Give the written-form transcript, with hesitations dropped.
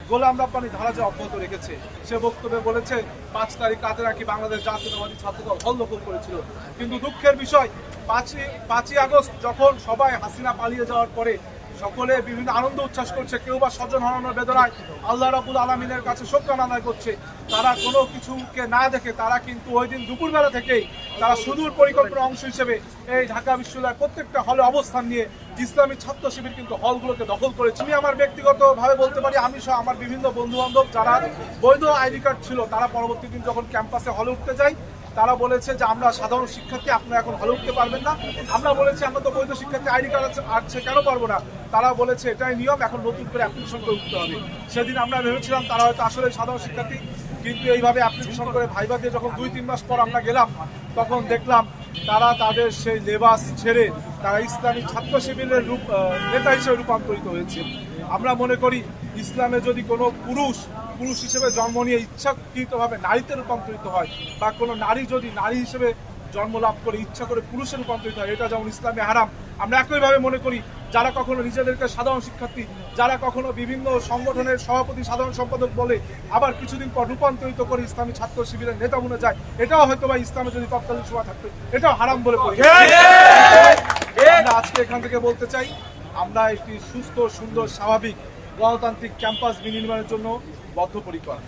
গোলাম রাব্বানী ধারা যে অব্যাহত রেখেছে। সে বক্তব্যে বলেছে 5 তারিখ রাতে নাকি বাংলাদেশ জাতীয়তাবাদী ছাত্রদল হলদখল করেছিল। কিন্তু দুঃখের বিষয় 5ই আগস্ট যখন সবাই হাসিনা পালিয়ে যাওয়ার পরে সকলে বিভিন্ন আনন্দ উচ্ছ্বাস করছে, কেউ বা স্বজন হারানোর বেদনায় আল্লাহ রাব্বুল আলামিনের কাছে শুকরানা আদায় করছে, তারা কোনো কিছুকে না দেখে তারা কিন্তু ওই দিন দুপুরবেলা থেকেই তারা সুদূর পরিকল্পনার অংশ হিসেবে এই ঢাকা বিশ্ববিদ্যালয়ের প্রত্যেকটা হলে অবস্থান নিয়ে ইসলামী ছাত্র শিবির কিন্তু হলগুলোকে দখল করেছে। আমি আমার ব্যক্তিগতভাবে বলতে পারি, আমি সহ আমার বিভিন্ন বন্ধু বান্ধব যারা বৈধ আইডি কার্ড ছিল তারা পরবর্তী দিন যখন ক্যাম্পাসে হলে উঠতে যাই, তারা বলেছে যে আমরা সাধারণ শিক্ষার্থী, আপনারা এখন হলে উঠতে পারবেন না। আমরা বলেছি আমরা তো বৈধ শিক্ষার্থী, আইডি কার্ড আছে কেন পারবো না। তারা বলেছে এটাই নিয়ম, এখন নতুন করে অ্যাপ্লিকেশন করে উঠতে হবে। সেদিন আমরা ভেবেছিলাম তারা হয়তো আসলে সাধারণ শিক্ষার্থী, কিন্তু এইভাবে অ্যাপ্লিকেশন করে ভাইবা দিয়ে যখন 2-3 মাস পর আমরা গেলাম, তখন দেখলাম তারা তাদের সেই লেবাস ছেড়ে তারা ইসলামী ছাত্র শিবিরের নেতা হিসেবে রূপান্তরিত হয়েছে। আমরা মনে করি ইসলামে যদি কোনো পুরুষ হিসেবে জন্ম নিয়ে ইচ্ছাকৃতভাবে নারীতে রূপান্তরিত হয়, বা কোনো নারী যদি নারী হিসেবে জন্ম লাভ করে ইচ্ছা করে পুরুষে রূপান্তরিত হয়, এটা যেমন ইসলামে হারাম। আমরা একইভাবে মনে করি যারা কখনো নিজেদেরকে সাধারণ শিক্ষার্থী, যারা কখনো বিভিন্ন সংগঠনের সভাপতি সাধারণ সম্পাদক বলে আবার কিছুদিন পর রূপান্তরিত করে ইসলামী ছাত্র শিবিরের নেতা বনে যায়, এটাও হয়তো বা ইসলামে যদি তৎকালীন সময় থাকতো এটাও হারাম বলে পড়ি। আমরা আজকে এখান থেকে বলতে চাই, আমরা একটি সুস্থ, সুন্দর, স্বাভাবিক গণতান্ত্রিক ক্যাম্পাস বিনির্মাণের জন্য বদ্ধপরিকর।